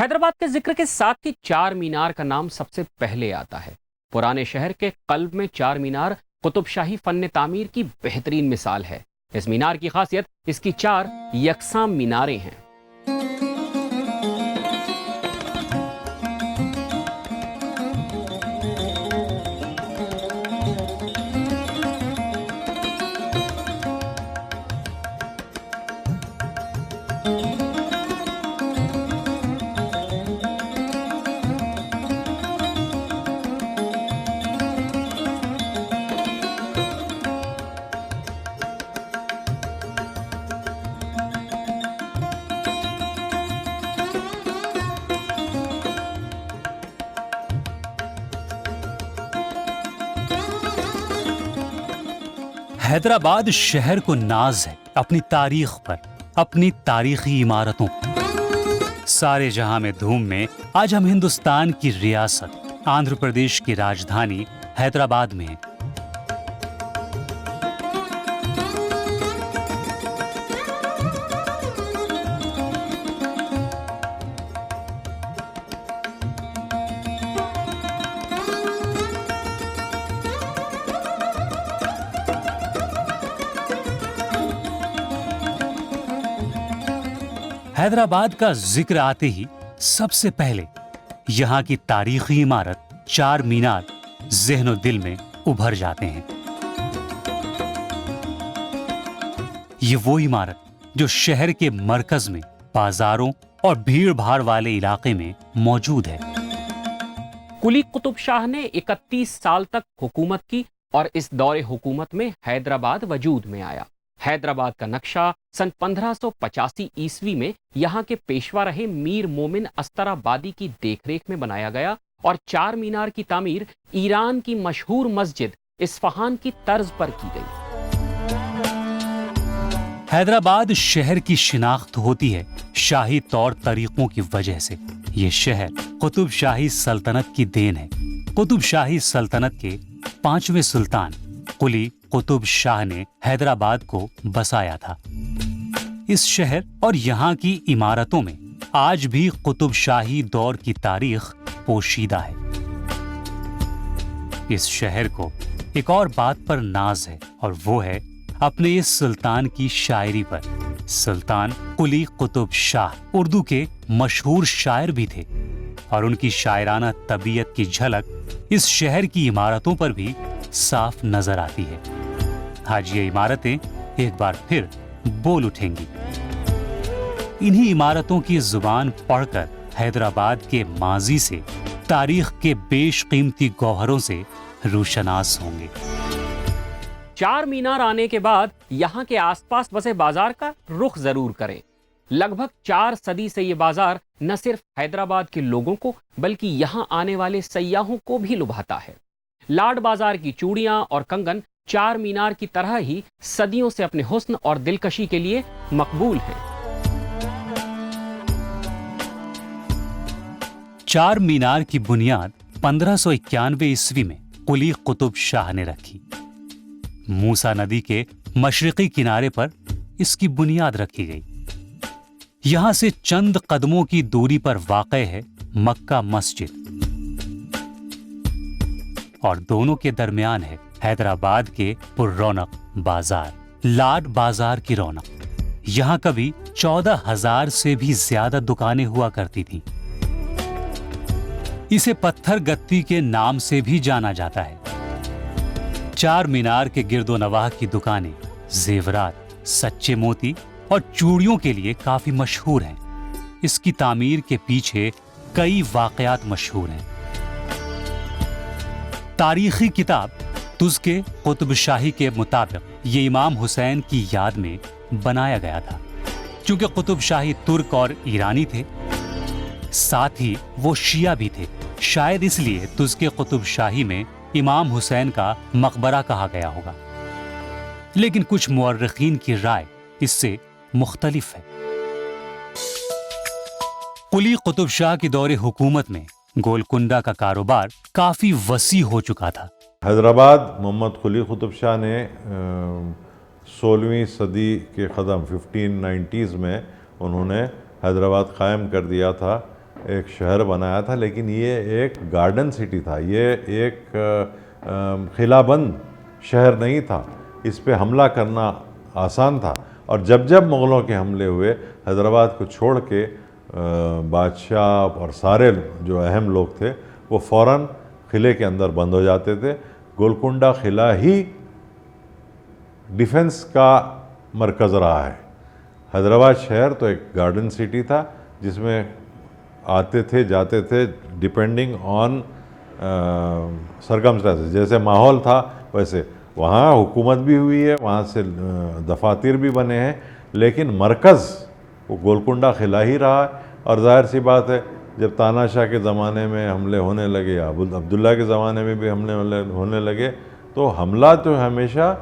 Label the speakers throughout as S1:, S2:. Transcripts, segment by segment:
S1: हैदराबाद के जिक्र के साथ ही चार मीनार का नाम सबसे पहले आता है। पुराने शहर के कल्ब में चार मीनार कुतुब शाही फन तामीर की बेहतरीन मिसाल है। इस मीनार की खासियत इसकी चार यकसां मीनारें हैं।
S2: हैदराबाद शहर को नाज है अपनी तारीख पर, अपनी तारीखी इमारतों सारे जहां में धूम में आज हम हिंदुस्तान की रियासत आंध्र प्रदेश की राजधानी हैदराबाद में हैं। हैदराबाद का जिक्र आते ही सबसे पहले यहाँ की तारीखी इमारत चार मीनार ज़हनो दिल में उभर जाते हैं। ये वो इमारत जो शहर के मरकज में, बाजारों और भीड़ भाड़ वाले इलाके में मौजूद है।
S1: कुली कुतुब शाह ने 31 साल तक हुकूमत की और इस दौरे हुकूमत में हैदराबाद वजूद में आया। हैदराबाद का नक्शा सन 1585 ईस्वी में यहाँ के पेशवा रहे मीर मोमिन अस्तराबादी की देखरेख में बनाया गया और चार मीनार की तामीर ईरान की मशहूर मस्जिद इस्फहान की तर्ज पर की गई।
S2: हैदराबाद शहर की शिनाख्त होती है शाही तौर तरीकों की वजह से। ये शहर कुतुब शाही सल्तनत की देन है। कुतुब शाही सल्तनत के 5वें सुल्तान कुली कुतुब शाह ने हैदराबाद को बसाया था। इस शहर और यहाँ की इमारतों में आज भी कुतुब शाही दौर की तारीख पोशीदा है। इस शहर को एक और बात पर नाज है और वो है अपने इस सुल्तान की शायरी पर। सुल्तान कुली कुतुब शाह उर्दू के मशहूर शायर भी थे और उनकी शायराना तबीयत की झलक इस शहर की इमारतों पर भी साफ नजर आती है। आज ये इमारतें एक बार फिर बोल उठेंगी। इन्हीं इमारतों की जुबान पढ़कर हैदराबाद के माजी से, तारीख के बेशकीमती गौहरों से रूशनास होंगे।
S1: चार मीनार आने के बाद यहाँ के आसपास बसे बाजार का रुख जरूर करें। लगभग 4 सदी से ये बाजार न सिर्फ हैदराबाद के लोगों को बल्कि यहाँ आने वाले सयाहों को भी लुभाता है। लाड बाजार की चूड़ियां और कंगन चार मीनार की तरह ही सदियों से अपने हुस्न और दिलकशी के लिए मकबूल हैं।
S2: चार मीनार की बुनियाद 1591 ईस्वी में कुली कुतुब शाह ने रखी। मूसा नदी के मशरिकी किनारे पर इसकी बुनियाद रखी गई। यहां से चंद कदमों की दूरी पर वाक़े है मक्का मस्जिद और दोनों के दरमियान है हैदराबाद के पुररौनक बाजार, लाड बाजार की रौनक। यहां कभी 14,000 से भी ज्यादा दुकानें हुआ करती थीं। इसे पत्थर गत्ती के नाम से भी जाना जाता है। चार मीनार के गिरदो नवाह की दुकानें जेवरात, सच्चे मोती और चूड़ियों के लिए काफी मशहूर हैं। इसकी तामीर के पीछे कई वाकयात मशहूर हैं। तारीखी किताब तुज़के कुतुब शाही के मुताबिक ये इमाम हुसैन की याद में बनाया गया था। क्योंकि कुतुब शाही तुर्क और ईरानी थे, साथ ही वो शिया भी थे, शायद इसलिए तुज़के कुतुब शाही में इमाम हुसैन का मकबरा कहा गया होगा। लेकिन कुछ मुअर्रिखीन की राय इससे मुख्तलिफ है। कुली कुतुब शाह की दौरे हुकूमत में गोलकुंडा का कारोबार काफी वसी हो चुका था।
S3: हैदराबाद मोहम्मद कुली कुतुब शाह ने 16वीं सदी के क़दम 1590s में उन्होंने हैदराबाद कायम कर दिया था एक शहर बनाया था, लेकिन ये एक गार्डन सिटी था, ये एक किलाबंद शहर नहीं था। इस पे हमला करना आसान था। और जब जब मुग़लों के हमले हुए, हैदराबाद को छोड़ के बादशाह और सारे जो अहम लोग थे वो फ़ौरन किले के अंदर बंद हो जाते थे। गोलकुंडा किला ही डिफेंस का मरकज़ रहा है। हैदराबाद शहर तो एक गार्डन सिटी था जिसमें आते थे जाते थे डिपेंडिंग ऑन सरकमस्टेंसेस, जैसे माहौल था वैसे वहाँ हुकूमत भी हुई है, वहाँ से दफातर भी बने हैं, लेकिन मरकज़ वो गोलकुंडा किला ही रहा है। और ज़ाहिर सी बात है, जब तानाशाह के ज़माने में हमले होने लगे या अब्दुल्ला के ज़माने में भी हमले होने लगे, तो हमला तो हमेशा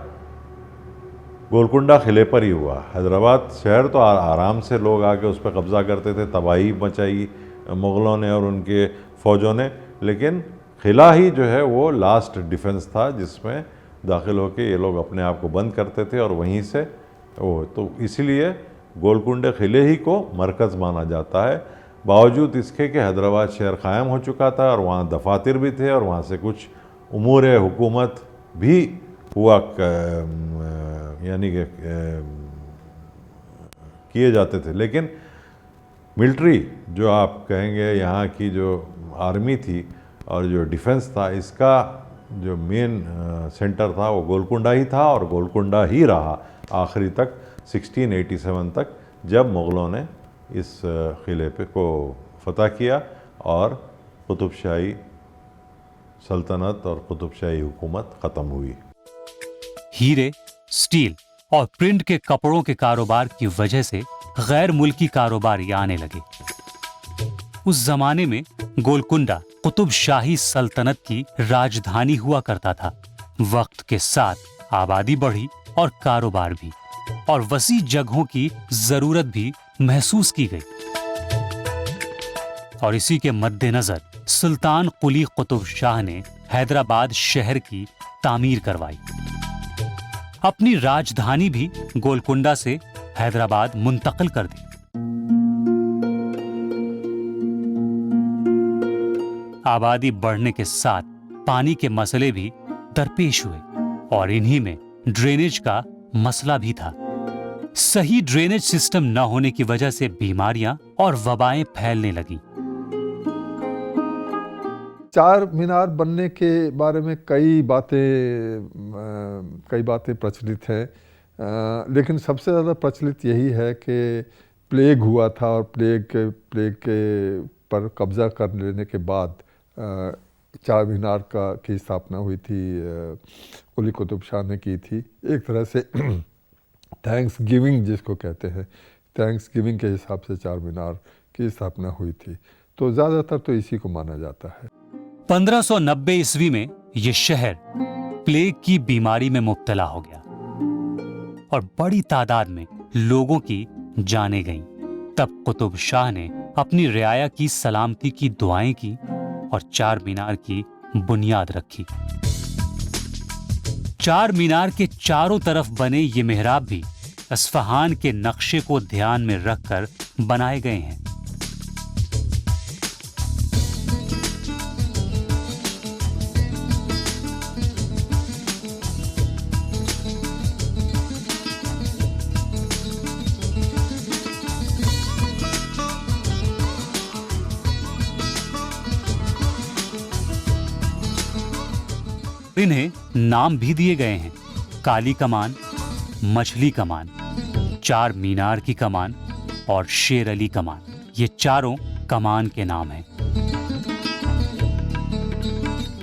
S3: गोलकुंडा किले पर ही हुआ। हैदराबाद शहर तो आराम से लोग आके उस पर कब्ज़ा करते थे, तबाही मचाई मुग़लों ने और उनके फ़ौजों ने, लेकिन किला ही जो है वो लास्ट डिफेंस था जिसमें दाखिल होके ये लोग अपने आप को बंद करते थे और वहीं से वो, तो इसीलिए गोलकुंडे किले ही को मरकज़ माना जाता है। बावजूद इसके कि हैदराबाद शहर क़ायम हो चुका था और वहाँ दफातर भी थे और वहाँ से कुछ उमूर हुकूमत भी हुआ यानी कि किए जाते थे, लेकिन मिलिट्री जो आप कहेंगे यहाँ की जो आर्मी थी और जो डिफेंस था, इसका जो मेन सेंटर था वो गोलकुंडा ही था और गोलकुंडा ही रहा आखिरी तक 1687 तक, जब मुग़लों ने इस किले पे को फतह किया और कुतुबशाही सल्तनत और कुतुबशाही हुकूमत ख़त्म हुई।
S2: हीरे, स्टील और प्रिंट के कपड़ों के कारोबार की वजह से गैर मुल्की कारोबारी आने लगे। उस जमाने में गोलकुंडा कुतुब शाही सल्तनत की राजधानी हुआ करता था। वक्त के साथ आबादी बढ़ी और कारोबार भी, और वसी जगहों की जरूरत भी महसूस की गई। और इसी के मद्देनजर सुल्तान कुली कुतुब शाह ने हैदराबाद शहर की तामीर करवाई। अपनी राजधानी भी गोलकुंडा से हैदराबाद मुंतकिल कर दी। आबादी बढ़ने के साथ पानी के मसले भी दरपेश हुए और इन्हीं में ड्रेनेज का मसला भी था। सही ड्रेनेज सिस्टम न होने की वजह से बीमारियां और वबाएं फैलने लगी।
S4: चार मीनार बनने के बारे में कई बातें प्रचलित हैं, लेकिन सबसे ज़्यादा प्रचलित यही है कि प्लेग हुआ था और प्लेग के पर कब्ज़ा कर लेने के बाद चार मीनार की स्थापना हुई थी, कुली कुतुब शाह ने की थी। एक तरह से थैंक्स गिविंग जिसको कहते हैं, थैंक्स गिविंग के हिसाब से चार मीनार की स्थापना हुई थी। तो ज़्यादातर तो इसी को माना जाता है।
S2: 1590 ईस्वी में यह शहर प्लेग की बीमारी में मुब्तला हो गया और बड़ी तादाद में लोगों की जानें गईं। तब कुतुब शाह ने अपनी रियाया की सलामती की दुआएं की और चार मीनार की बुनियाद रखी। चार मीनार के चारों तरफ बने ये मेहराब भी अस्फहान के नक्शे को ध्यान में रखकर बनाए गए हैं। इन्हें नाम भी दिए गए हैं, काली कमान, मछली कमान, चार मीनार की कमान और शेर अली कमान। ये चारों कमान के नाम हैं।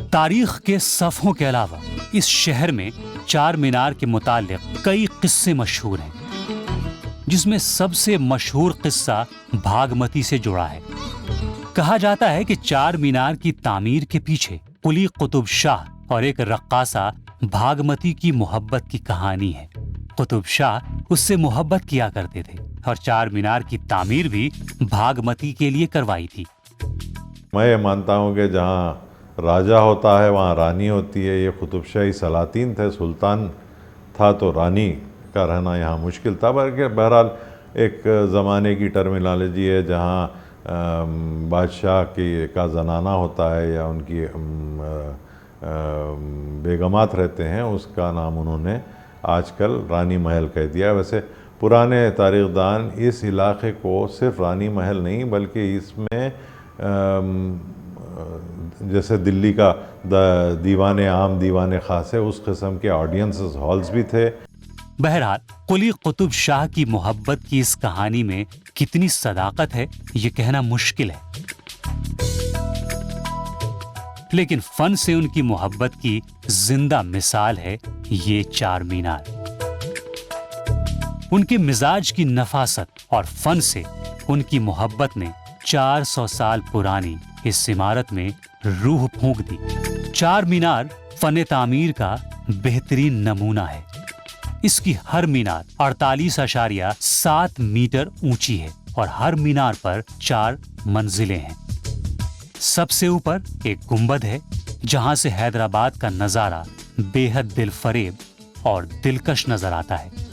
S2: तारीख के सफ़ों के अलावा इस शहर में चार मीनार के मुताल्लिक़ कई किस्से मशहूर हैं, जिसमें सबसे मशहूर किस्सा भागमती से जुड़ा है। कहा जाता है कि चार मीनार की तामीर के पीछे कुली कुतुब शाह और एक रक्कासा भागमती की मोहब्बत की कहानी है। कुतुब शाह उससे मोहब्बत किया करते थे और चार मीनार की तामीर भी भागमती के लिए करवाई थी।
S3: मैं ये मानता हूँ कि जहाँ राजा होता है वहाँ रानी होती है। ये कुतुब शाही सलातीन थे, सुल्तान था तो रानी का रहना यहाँ मुश्किल था। बल्कि बहरहाल एक ज़माने की टर्मिनोलॉजी है जहाँ बादशाह का ज़नाना होता है या उनकी बेगमात रहते हैं, उसका नाम उन्होंने आजकल रानी महल कह दिया। वैसे पुराने तारीख़दान इस इलाक़े को सिर्फ रानी महल नहीं बल्कि इसमें जैसे दिल्ली का दीवाने आम दीवाने ख़ास है, उस किस्म के ऑडियंसेस हॉल्स भी थे।
S2: बहरहाल कुली कुतुब शाह की मोहब्बत की इस कहानी में कितनी सदाकत है ये कहना मुश्किल है, लेकिन फन से उनकी मोहब्बत की जिंदा मिसाल है ये चार मीनार। उनके मिजाज की नफासत और फन से उनकी मोहब्बत ने 400 साल पुरानी इस इमारत में रूह फूंक दी। चार मीनार फन तामीर का बेहतरीन नमूना है। इसकी हर मीनार 48.7 मीटर ऊंची है और हर मीनार पर 4 मंजिलें हैं। सबसे ऊपर एक गुंबद है जहां से हैदराबाद का नजारा बेहद दिलफरेब और दिलकश नजर आता है।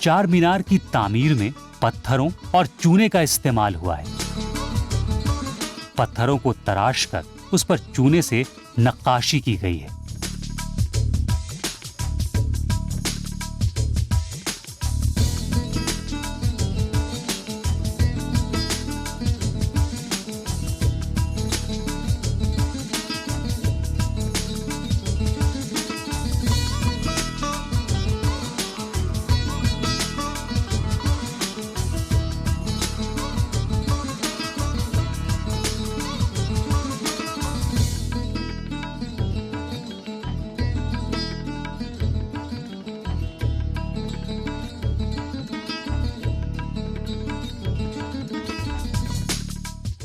S2: चार मीनार की तामीर में पत्थरों और चूने का इस्तेमाल हुआ है। पत्थरों को तराशकर उस पर चूने से नक्काशी की गई है।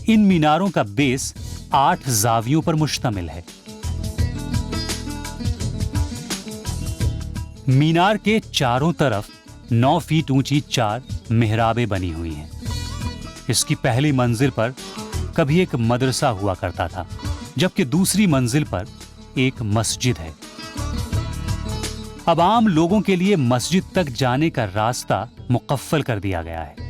S2: इन मीनारों का बेस 8 जावियों पर मुश्तमिल है। मीनार के चारों तरफ 9 फीट ऊंची 4 मेहराबें बनी हुई हैं। इसकी पहली मंजिल पर कभी एक मदरसा हुआ करता था, जबकि दूसरी मंजिल पर एक मस्जिद है। अब आम लोगों के लिए मस्जिद तक जाने का रास्ता मुकफ्फल कर दिया गया है,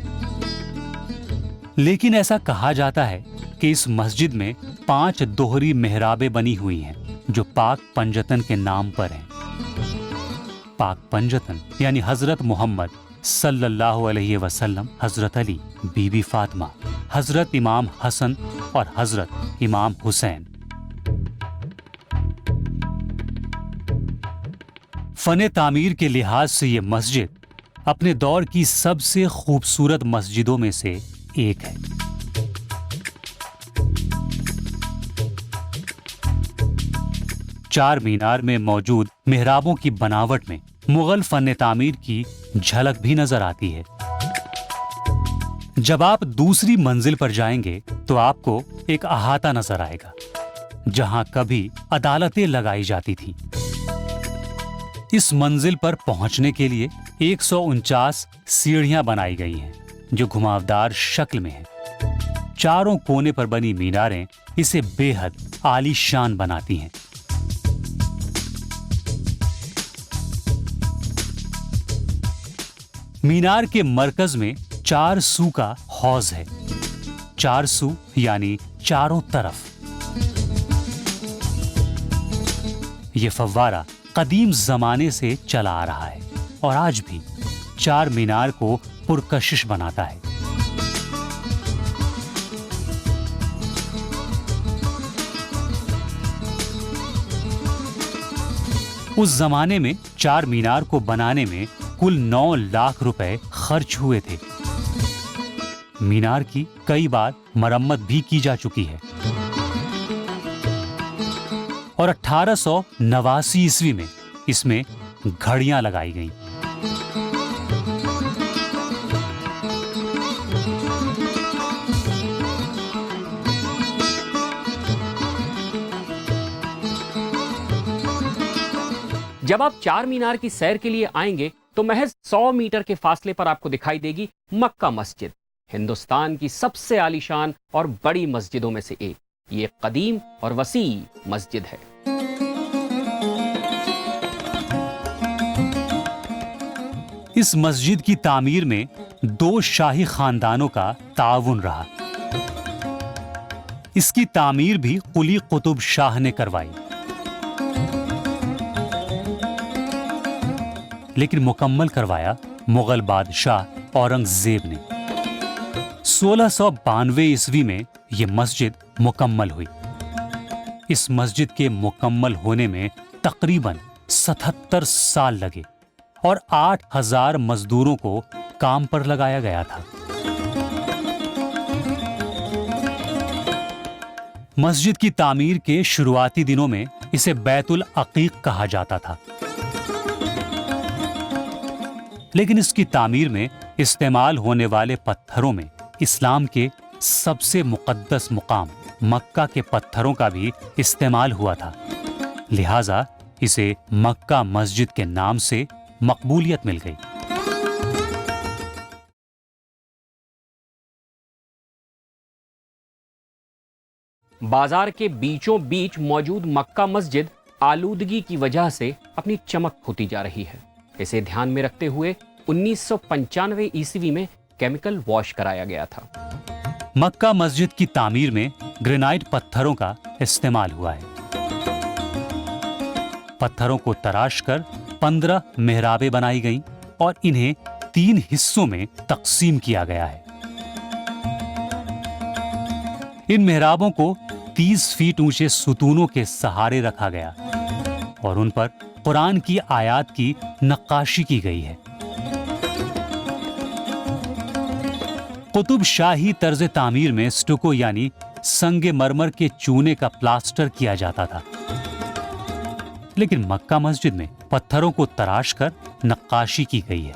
S2: लेकिन ऐसा कहा जाता है कि इस मस्जिद में 5 दोहरी मेहराबें बनी हुई हैं जो पाक पंजतन के नाम पर हैं। पाक पंजतन यानी हजरत मोहम्मद सल्लल्लाहु अलैहि वसल्लम, हजरत अली, बीबी फातिमा, हजरत इमाम हसन और हजरत इमाम हुसैन। फने तामीर के लिहाज से ये मस्जिद अपने दौर की सबसे खूबसूरत मस्जिदों में से एक है। चार मीनार में मौजूद मेहराबों की बनावट में मुगल फन तामीर की झलक भी नजर आती है। जब आप दूसरी मंजिल पर जाएंगे तो आपको एक अहाता नजर आएगा जहां कभी अदालतें लगाई जाती थीं। इस मंजिल पर पहुंचने के लिए 149 सीढ़ियां बनाई गई हैं जो घुमावदार शक्ल में है। चारों कोने पर बनी मीनारें इसे बेहद आलीशान बनाती हैं। मीनार के मरकज में 4 सू का हौज है। 4 सू यानी चारों तरफ। यह फव्वारा कदीम जमाने से चला आ रहा है और आज भी चार मीनार को पुरकशिश बनाता है। उस जमाने में चार मीनार को बनाने में कुल 9 लाख रुपए खर्च हुए थे। मीनार की कई बार मरम्मत भी की जा चुकी है। और 1889 ईस्वी में इसमें घड़ियां लगाई गईं।
S1: जब आप चार मीनार की सैर के लिए आएंगे तो महज 100 मीटर के फासले पर आपको दिखाई देगी मक्का मस्जिद, हिंदुस्तान की सबसे आलीशान और बड़ी मस्जिदों में से एक। ये कदीम और वसी मस्जिद है।
S2: इस मस्जिद की तामीर में 2 शाही खानदानों का ताउन रहा। इसकी तामीर भी कुली कुतुब शाह ने करवाई, लेकिन मुकम्मल करवाया मुगल बादशाह औरंगजेब ने। 1692 ईस्वी में यह मस्जिद मुकम्मल हुई। इस मस्जिद के मुकम्मल होने में तकरीबन 77 साल लगे और 8000 मजदूरों को काम पर लगाया गया था। मस्जिद की तामीर के शुरुआती दिनों में इसे बैतुल अकीक कहा जाता था, लेकिन इसकी तामीर में इस्तेमाल होने वाले पत्थरों में इस्लाम के सबसे मुकद्दस मुकाम मक्का के पत्थरों का भी इस्तेमाल हुआ था। लिहाजा इसे मक्का मस्जिद के नाम से मकबूलियत मिल गई।
S1: बाजार के बीचों बीच मौजूद मक्का मस्जिद आलूदगी की वजह से अपनी चमक खोती जा रही है। इसे ध्यान में रखते हुए 1995 ईस्वी में केमिकल वॉश कराया गया था।
S2: मक्का मस्जिद की तामीर में ग्रेनाइट पत्थरों का इस्तेमाल हुआ है। पत्थरों को तराशकर 15 मेहराबें बनाई गईं और इन्हें 3 हिस्सों में तकसीम किया गया है। इन मेहराबों को 30 फीट ऊंचे सुतूनों के सहारे रखा गया और उन पर कुरान की आयात की नक्काशी की गई है। कुतुब शाही तर्ज तामीर में स्टुको यानी संगे मरमर के चूने का प्लास्टर किया जाता था, लेकिन मक्का मस्जिद में पत्थरों को तराशकर नक्काशी की गई है,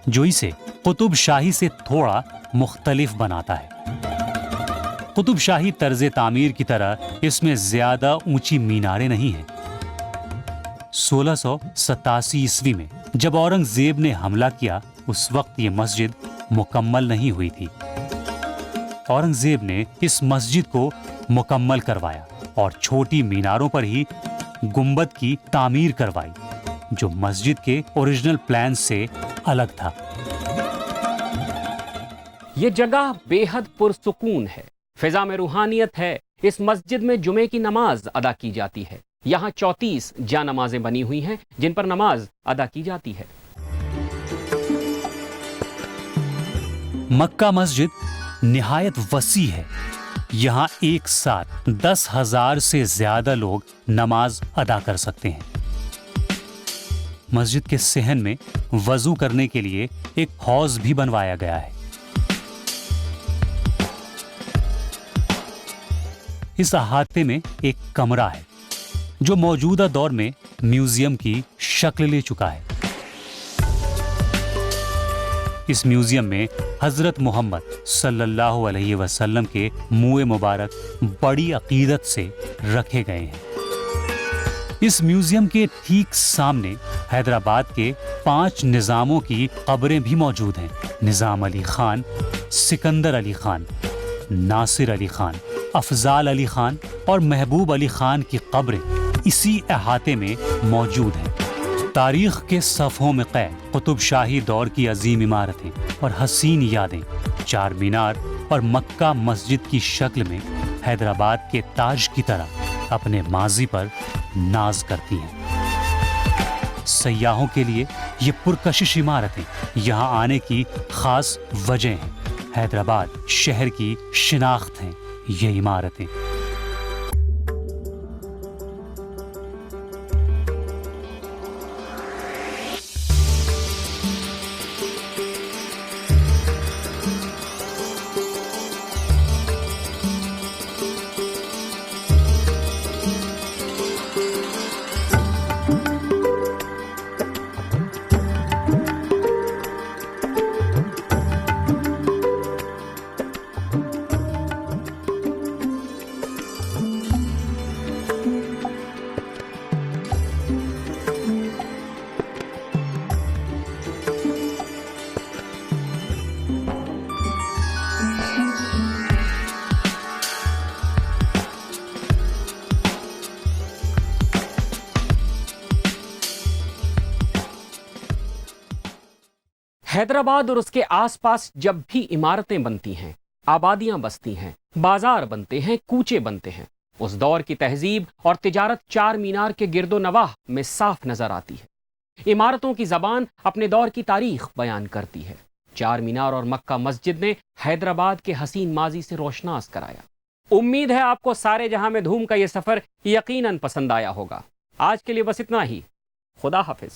S2: जो इसे कुतुब शाही से थोड़ा मुख्तलिफ बनाता है। कुतुब शाही तर्ज तामीर की तरह इसमें ज्यादा ऊंची मीनारें नहीं हैं। 1687 ईस्वी में जब औरंगजेब ने हमला किया, उस वक्त ये मस्जिद मुकम्मल नहीं हुई थी। औरंगजेब ने इस मस्जिद को मुकम्मल करवाया और छोटी मीनारों पर ही गुंबद की तामीर करवाई, जो मस्जिद के ओरिजिनल प्लान से अलग था।
S1: ये जगह बेहद पुरसुकून है, फिजा में रूहानियत है। इस मस्जिद में जुमे की नमाज अदा की जाती है। यहाँ 34 जा नमाजें बनी हुई हैं जिन पर नमाज अदा की जाती है।
S2: मक्का मस्जिद निहायत वसी है। यहाँ एक साथ 10,000 से ज्यादा लोग नमाज अदा कर सकते हैं। मस्जिद के सहन में वजू करने के लिए एक हौज भी बनवाया गया है। इस अहाते में एक कमरा है जो मौजूदा दौर में म्यूजियम की शक्ल ले चुका है। इस म्यूजियम में हजरत मोहम्मद सल्लल्लाहु अलैहि वसल्लम के मुँह मुबारक बड़ी अकीदत से रखे गए हैं। इस म्यूजियम के ठीक सामने हैदराबाद के 5 निज़ामों की कब्रें भी मौजूद हैं। निज़ाम अली खान, सिकंदर अली खान, नासिर अली खान, अफजाल अली खान और महबूब अली खान की कब्रें इसी अहाते में मौजूद हैं। तारीख के सफ़ों में कैद कुतुब शाही दौर की अजीम इमारतें और हसीन यादें चार मीनार और मक्का मस्जिद की शक्ल में हैदराबाद के ताज की तरह अपने माजी पर नाज करती हैं। सयाहों के लिए ये पुरकशिश इमारतें यहाँ आने की खास वजह हैं। हैदराबाद शहर की शिनाख्त हैं ये इमारतें।
S1: हैदराबाद और उसके आसपास जब भी इमारतें बनती हैं, आबादियां बसती हैं, बाजार बनते हैं, कूचे बनते हैं, उस दौर की तहजीब और तिजारत चार मीनार के गिरदो नवाह में साफ नजर आती है। इमारतों की जबान अपने दौर की तारीख बयान करती है। चार मीनार और मक्का मस्जिद ने हैदराबाद के हसीन माजी से रोशनास कराया। उम्मीद है आपको सारे जहां में धूम का यह सफर यकीनन पसंद आया होगा। आज के लिए बस इतना ही। खुदा हाफिज।